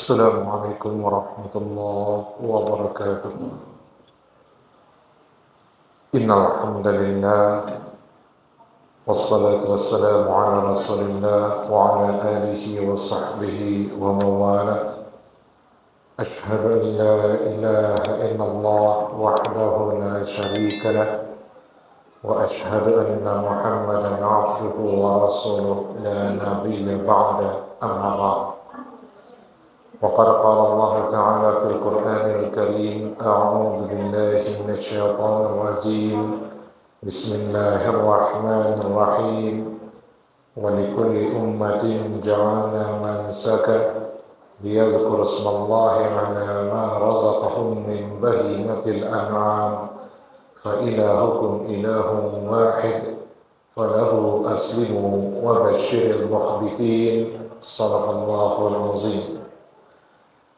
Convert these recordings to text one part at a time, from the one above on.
Assalamualaikum warahmatullahi wabarakatuh. Innal hamdalillah wassalatu wassalamu ala Rasulillah wa ala alihi wa sahbihi wa mawala. Ashhadu an la ilaha illallah wahdahu la syarika lah wa ashhadu anna Muhammadan abduhu wa rasuluh la nabiyya ba'da, amma ba'd. وقد قال الله تعالى في القرآن الكريم: أعوذ بالله من الشيطان الرجيم بسم الله الرحمن الرحيم ولكل أمة جعلنا منسكا ليذكروا اسم الله على ما رزقهم من بهيمة الأنعام فإلهكم إله واحد فله أسلموا وبشر المخبتين صدق الله العظيم.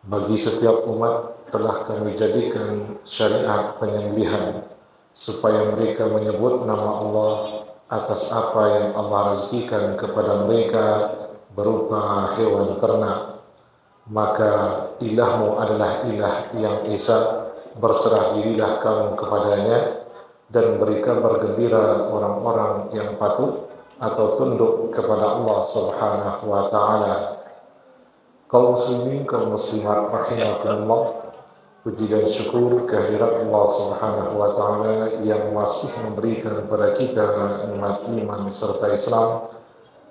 Bagi setiap umat telah kami jadikan syariat penyembelihan supaya mereka menyebut nama Allah atas apa yang Allah rezekikan kepada mereka berupa hewan ternak. Maka ilahmu adalah ilah yang esa, berserah dirilah kamu kepadanya, dan berikan bergembira orang-orang yang patuh atau tunduk kepada Allah Subhanahu wa ta'ala. Kaum muslimin, kaum muslimat rahimakumullah, puji dan syukur kehadirat Allah Subhanahu wa taala yang masih memberikan kepada kita nikmat iman serta Islam.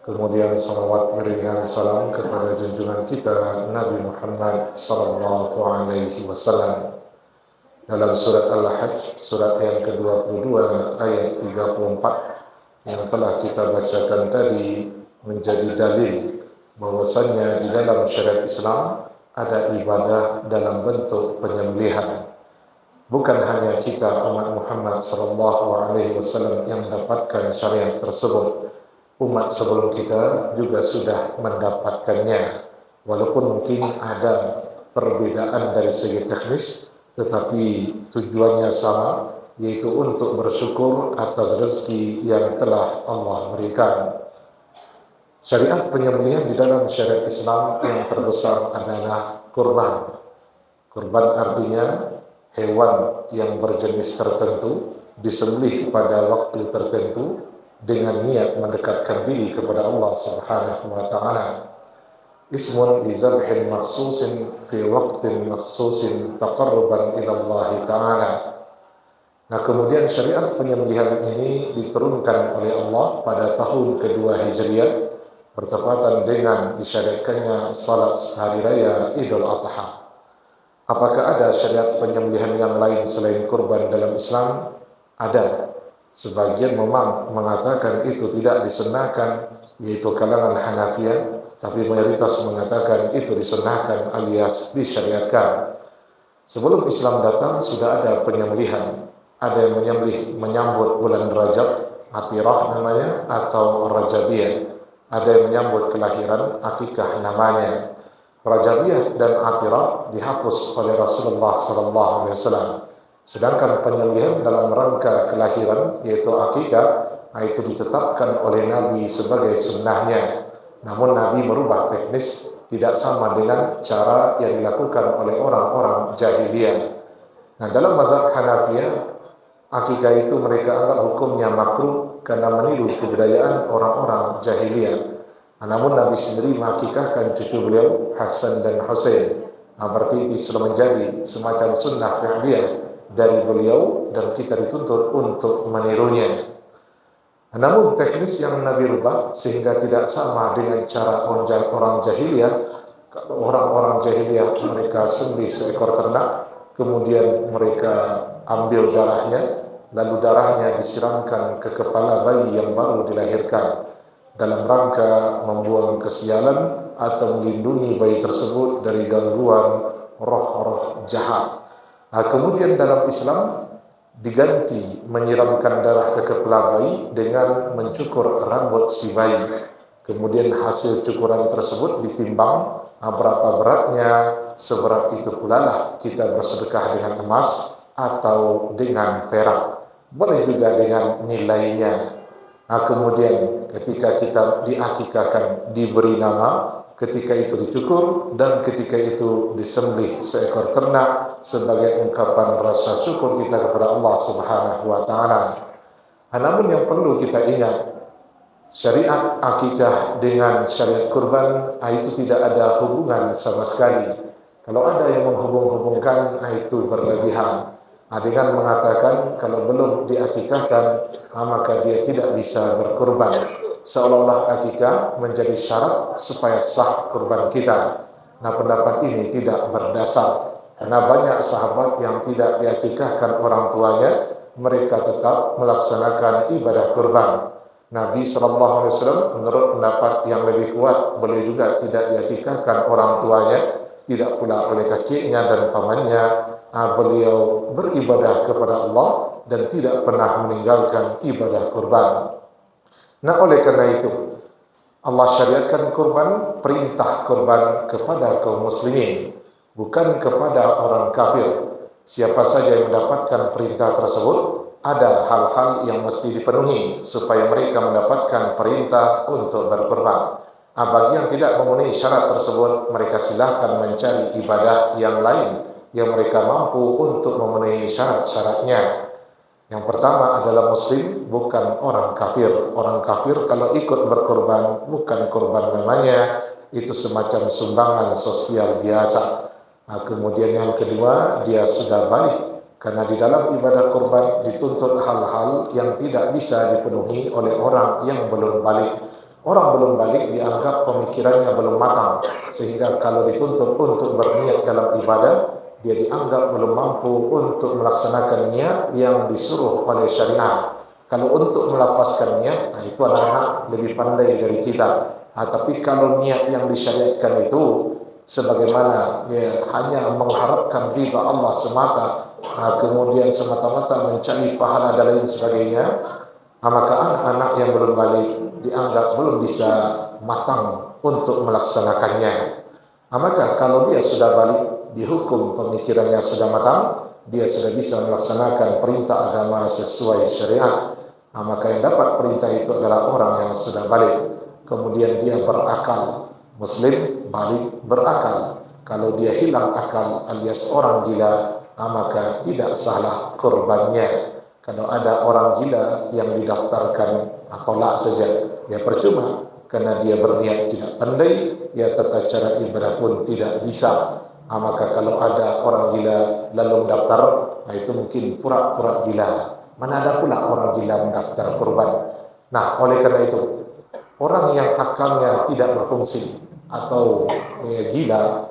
Kemudian salawat berikan salam kepada junjungan kita Nabi Muhammad sallallahu alaihi wasallam. Dalam surat Al-Hajj, surat yang ke-22 ayat 34 yang telah kita bacakan tadi menjadi dalil bahwasanya di dalam syariat Islam ada ibadah dalam bentuk penyembelihan. Bukan hanya kita umat Muhammad sallallahu alaihi wasallam yang mendapatkan syariat tersebut, umat sebelum kita juga sudah mendapatkannya. Walaupun mungkin ada perbedaan dari segi teknis, tetapi tujuannya sama, yaitu untuk bersyukur atas rezeki yang telah Allah berikan. Syariat penyembelihan di dalam syariat Islam yang terbesar adalah kurban. Kurban artinya hewan yang berjenis tertentu disembelih pada waktu tertentu dengan niat mendekatkan diri kepada Allah Subhanahu wa taala. Ismun li zabhin makhsusin fi waqtin makhsusin taqarruban ila Allah taala. Nah, kemudian syariat penyembelihan ini diturunkan oleh Allah pada tahun kedua Hijriah, bertepatan dengan disyariatkannya salat hari raya Idul Adha. Apakah ada syariat penyembelihan yang lain selain kurban dalam Islam? Ada. Sebagian memang mengatakan itu tidak disunnahkan, yaitu kalangan Hanafiyah, tapi mayoritas mengatakan itu disunnahkan alias disyariatkan. Sebelum Islam datang sudah ada penyembelihan. Ada yang menyambut bulan Rajab, Atirah namanya, atau Rajabiyah. Ada yang menyambut kelahiran, akikah namanya. Rajabiyah dan Atirah dihapus oleh Rasulullah SAW. Sedangkan penyembelihan dalam rangka kelahiran, yaitu akikah, itu ditetapkan oleh Nabi sebagai sunnahnya. Namun Nabi merubah teknis, tidak sama dengan cara yang dilakukan oleh orang-orang jahiliyah. Nah, dalam mazhab Hanafiyah, akikah itu mereka anggap hukumnya makruh karena meniru kebudayaan orang-orang jahiliyah. Namun Nabi sendiri mengakikahkan cucu beliau Hasan dan Husain. Berarti itu sudah menjadi semacam sunnah fi'liyah dari beliau dan kita dituntut untuk menirunya. Namun teknis yang Nabi rubah sehingga tidak sama dengan cara orang jahiliyah. Kalau orang-orang jahiliyah mereka sembelih seekor ternak, kemudian mereka ambil darahnya, lalu darahnya disiramkan ke kepala bayi yang baru dilahirkan dalam rangka membuang kesialan atau melindungi bayi tersebut dari gangguan roh-roh jahat. Kemudian dalam Islam diganti menyiramkan darah ke kepala bayi dengan mencukur rambut si bayi. Kemudian hasil cukuran tersebut ditimbang, berapa beratnya, seberat itu pula lah kita bersedekah dengan emas atau dengan perak. Boleh juga dengan nilainya. Kemudian ketika kita diakikahkan, diberi nama, ketika itu dicukur dan ketika itu disembelih seekor ternak sebagai ungkapan rasa syukur kita kepada Allah Subhanahu wa taala. Namun yang perlu kita ingat, syariat akikah dengan syariat kurban itu tidak ada hubungan sama sekali. Kalau ada yang menghubung-hubungkan itu berlebihan. Dengan mengatakan kalau belum diakikahkan maka dia tidak bisa berkurban. Seolah-olah akikah menjadi syarat supaya sah kurban kita. Nah, pendapat ini tidak berdasar. Karena banyak sahabat yang tidak diakikahkan orang tuanya, mereka tetap melaksanakan ibadah kurban. Nabi SAW menurut pendapat yang lebih kuat boleh juga tidak diakikahkan orang tuanya, tidak pula oleh kakeknya dan pamannya. Beliau beribadah kepada Allah dan tidak pernah meninggalkan ibadah kurban. Nah, oleh karena itu Allah syariatkan kurban, perintah kurban kepada kaum muslimin, bukan kepada orang kafir. Siapa saja yang mendapatkan perintah tersebut, ada hal-hal yang mesti dipenuhi supaya mereka mendapatkan perintah untuk berkurban. Bagi yang tidak memenuhi syarat tersebut, mereka silakan mencari ibadah yang lain yang mereka mampu untuk memenuhi syarat-syaratnya. Yang pertama adalah muslim, bukan orang kafir. Orang kafir kalau ikut berkorban, bukan korban namanya, itu semacam sumbangan sosial biasa. Kemudian yang kedua, dia sudah balik. Karena di dalam ibadah korban dituntut hal-hal yang tidak bisa dipenuhi oleh orang yang belum balik. Orang belum balik dianggap pemikirannya belum matang, sehingga kalau dituntut untuk berniat dalam ibadah, dia dianggap belum mampu untuk melaksanakan niat yang disuruh oleh syariat. Kalau untuk melafazkan niat, itu anak-anak lebih pandai dari kita. Tapi kalau niat yang disyariatkan itu sebagaimana hanya mengharapkan ridha Allah semata, kemudian semata-mata mencari pahala dan lain sebagainya, maka anak-anak yang belum balik dianggap belum bisa matang untuk melaksanakannya. Maka kalau dia sudah balik, dihukum pemikirannya sudah matang, dia sudah bisa melaksanakan perintah agama sesuai syariat. Maka yang dapat perintah itu adalah orang yang sudah balik, kemudian dia berakal. Muslim balik berakal. Kalau dia hilang akal alias orang gila, maka tidak salah kurbannya. Kalau ada orang gila yang didaftarkan, tolak saja, ya percuma, karena dia berniat tidak pandai, ya tata cara ibadah pun tidak bisa. Maka kalau ada orang gila lalu mendaftar, itu mungkin pura-pura gila. Mana ada pula orang gila mendaftar kurban. Nah, oleh karena itu, orang yang akalnya tidak berfungsi atau gila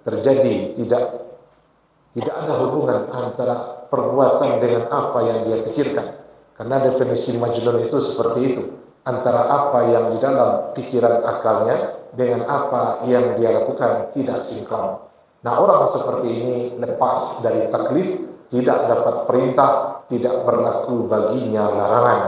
terjadi, tidak ada hubungan antara perbuatan dengan apa yang dia pikirkan. Karena definisi majnun itu seperti itu, antara apa yang di dalam pikiran akalnya dengan apa yang dia lakukan tidak sinkron. Nah, orang seperti ini lepas dari taklif, tidak dapat perintah, tidak berlaku baginya larangan.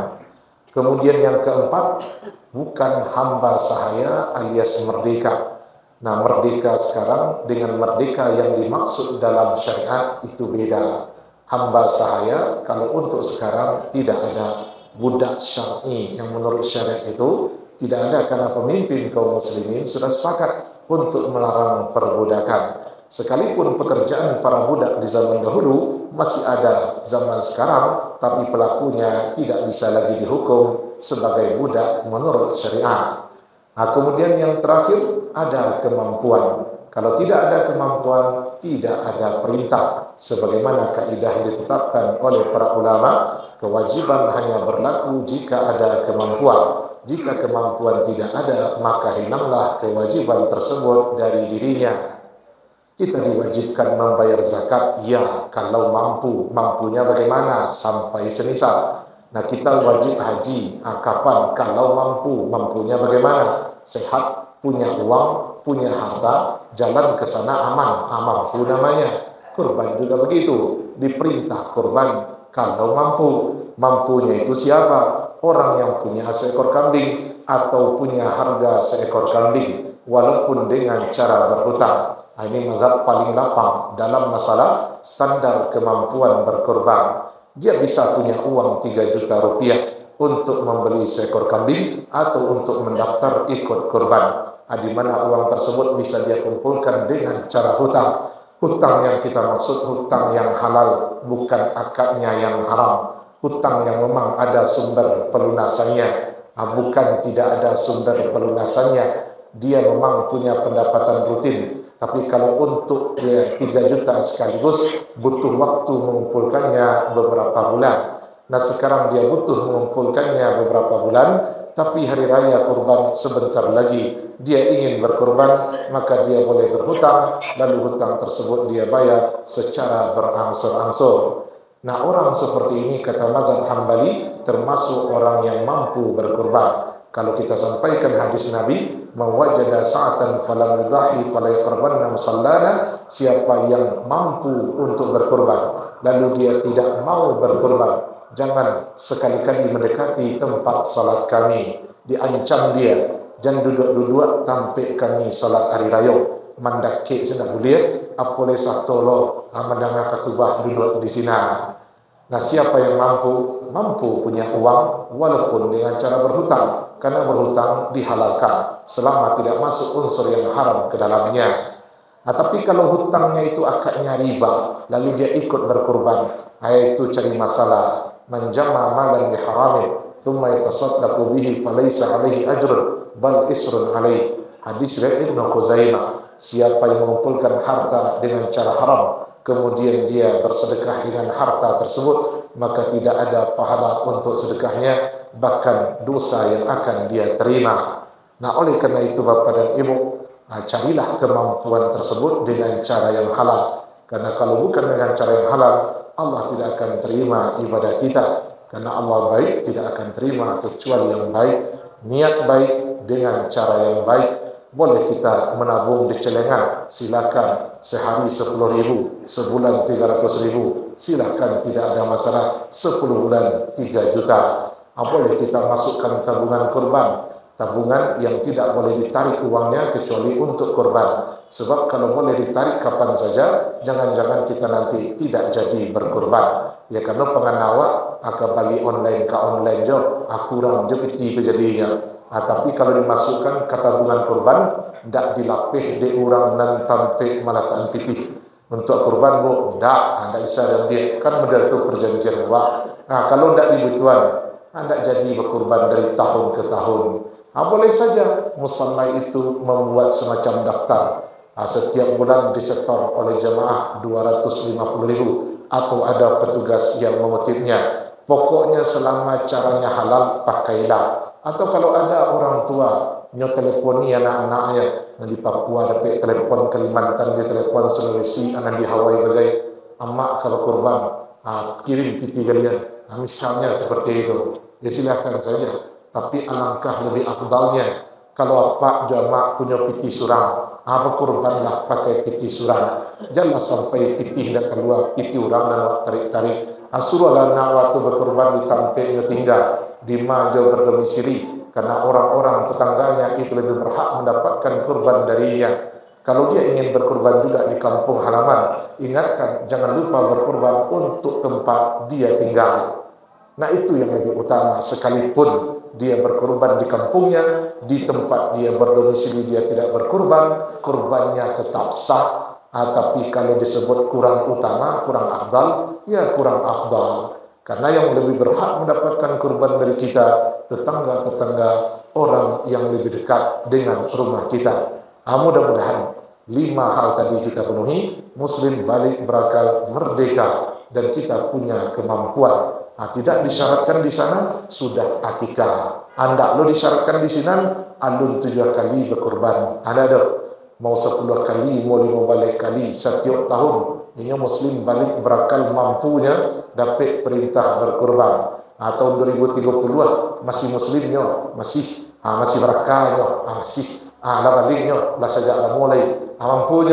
Kemudian yang keempat, bukan hamba sahaya alias merdeka. Nah, merdeka sekarang dengan merdeka yang dimaksud dalam syariat itu beda. Hamba sahaya kalau untuk sekarang tidak ada. Budak syar'i yang menurut syariat itu tidak ada, karena pemimpin kaum muslimin sudah sepakat untuk melarang perbudakan. Sekalipun pekerjaan para budak di zaman dahulu masih ada zaman sekarang, tapi pelakunya tidak bisa lagi dihukum sebagai budak menurut syariat. Kemudian yang terakhir, ada kemampuan. Kalau tidak ada kemampuan, tidak ada perintah. Sebagaimana kaidah yang ditetapkan oleh para ulama, kewajiban hanya berlaku jika ada kemampuan. Jika kemampuan tidak ada, maka hilanglah kewajiban tersebut dari dirinya. Kita diwajibkan membayar zakat, ya kalau mampu. Mampunya bagaimana? Sampai senisab. Nah, kita wajib haji, kapan? Kalau mampu. Mampunya bagaimana? Sehat, punya uang, punya harta, jalan ke sana aman, mampu namanya. Kurban juga begitu, diperintah kurban kalau mampu. Mampunya itu siapa? Orang yang punya seekor kambing atau punya harga seekor kambing, walaupun dengan cara berhutang. Ini mazhab paling lapang dalam masalah standar kemampuan berkorban. Dia bisa punya uang 3 juta rupiah untuk membeli seekor kambing atau untuk mendaftar ikut kurban. di mana uang tersebut bisa dia kumpulkan dengan cara hutang. Hutang yang kita maksud hutang yang halal, bukan akadnya yang haram. Hutang yang memang ada sumber pelunasannya, bukan tidak ada sumber pelunasannya. Dia memang punya pendapatan rutin, tapi kalau untuk dia 3 juta sekaligus butuh waktu mengumpulkannya beberapa bulan. Nah sekarang dia butuh mengumpulkannya beberapa bulan, tapi hari raya kurban sebentar lagi dia ingin berkurban, maka dia boleh berhutang, lalu hutang tersebut dia bayar secara berangsur-angsur. Nah orang seperti ini kata mazhab Hambali termasuk orang yang mampu berkurban. Kalau kita sampaikan hadis Nabi, mawajada sa'atan falam yudhahi fala yaqrabanna musallana, siapa yang mampu untuk berkurban lalu dia tidak mau berkurban, jangan sekali-kali mendekati tempat salat kami. Diancam dia, jangan duduk-duduk tampak kami salat hari raya. Mandaki sena boleh, apole satolo amadanga katubah duduk di sini. Nah, siapa yang mampu punya uang walaupun dengan cara berhutang, karena berhutang dihalalkan selama tidak masuk unsur yang haram ke dalamnya. Tapi kalau hutangnya itu akadnya riba, lalu dia ikut berkurban, itu cari masalah. Man jama malan biharamin thumma yatasaddaqu bihi falaysa alaihi ajrun bal isrun alaihi. Hadis riwayat Ibnu Khuzaimah. Siapa yang mengumpulkan harta dengan cara haram, kemudian dia bersedekah dengan harta tersebut, maka tidak ada pahala untuk sedekahnya, bahkan dosa yang akan dia terima. Nah oleh karena itu Bapak dan Ibu, carilah kemampuan tersebut dengan cara yang halal. Karena kalau bukan dengan cara yang halal, Allah tidak akan terima ibadah kita. Karena Allah baik, tidak akan terima kecuali yang baik. Niat baik dengan cara yang baik. Boleh kita menabung di celengan, silakan. Sehari 10.000, sebulan 300.000, silakan, tidak ada masalah. 10 bulan 3 juta. Boleh kita masukkan tabungan kurban, tabungan yang tidak boleh ditarik uangnya kecuali untuk kurban. Sebab kalau boleh ditarik kapan saja, jangan-jangan kita nanti tidak jadi berkurban. Ya karena penganawa akan balik online ke online jo, kurang je piti kejadiannya. Tapi kalau dimasukkan ke tabungan kurban, tidak dilapih di orang nan tampik malatan pitih. Untuk kurban bu, tidak bisa dan dia kan benar itu perjanjian wah. Kalau tidak dibutuhkan, anda jadi berkurban dari tahun ke tahun. Boleh saja musalla itu membuat semacam daftar. Setiap bulan disetor oleh jemaah 250.000 atau ada petugas yang mengutipnya. Pokoknya selama caranya halal pakailah. Atau kalau ada orang tua nyo telefoni anak-anaknya di Papua dapat telepon Kalimantan, dia telepon Sulawesi, anak di Hawaii bagai amak kalau kurban kirim piti kalian. Misalnya seperti itu, ya silakan saja. Tapi alangkah lebih afdalnya kalau apa jamaah punya piti surang, berkurbanlah pakai piti surang. Jangan sampai piti tidak keluar piti orang dan tarik-tarik. Suruhlah nak waktu berkurban di tampeknya tinggal di Majo berdomisili, karena orang-orang tetangganya itu lebih berhak mendapatkan kurban darinya. Kalau dia ingin berkurban juga di kampung halaman, ingatkan jangan lupa berkurban untuk tempat dia tinggal. Nah itu yang lebih utama. Sekalipun dia berkurban di kampungnya, di tempat dia berdomisili dia tidak berkurban, kurbannya tetap sah. Tapi kalau disebut kurang utama, kurang afdal, ya kurang afdal. Karena yang lebih berhak mendapatkan kurban dari kita, tetangga-tetangga orang yang lebih dekat dengan rumah kita. Mudah-mudahan 5 hal tadi kita penuhi, Muslim balik berakal merdeka, dan kita punya kemampuan. Tidak disyaratkan di sana, sudah akikah. Anda lo disyaratkan di sini, alun 7 kali berkurban. Ada dong. Mau 10 kali, mau 15 kali setiap tahun. Ini Muslim balik berakal mampunya dapat perintah berkurban. Tahun 2030 masih Muslimnya, masih berakalnya, masih baliknya, lah sejak mulai mampu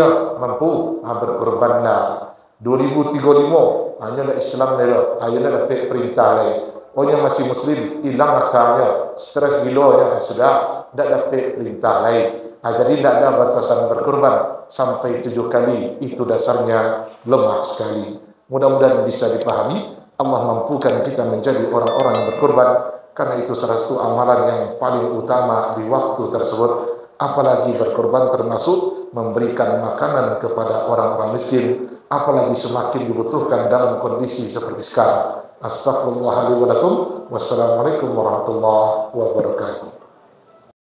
berkurbanlah. 2035 hanya Islam nero, hanya dapat perintah lagi. Orang masih Muslim hilang akalnya, stres gilanya sudah tidak dapat perintah lagi. Jadi tidak ada batasan berkurban sampai 7 kali, itu dasarnya lemah sekali. Mudah-mudahan bisa dipahami. Allah mampukan kita menjadi orang-orang yang berkurban, karena itu salah satu amalan yang paling utama di waktu tersebut. apalagi berkorban termasuk memberikan makanan kepada orang-orang miskin, apalagi semakin dibutuhkan dalam kondisi seperti sekarang. Astaghfirullah li wa lakum. Wassalamualaikum warahmatullahi wabarakatuh.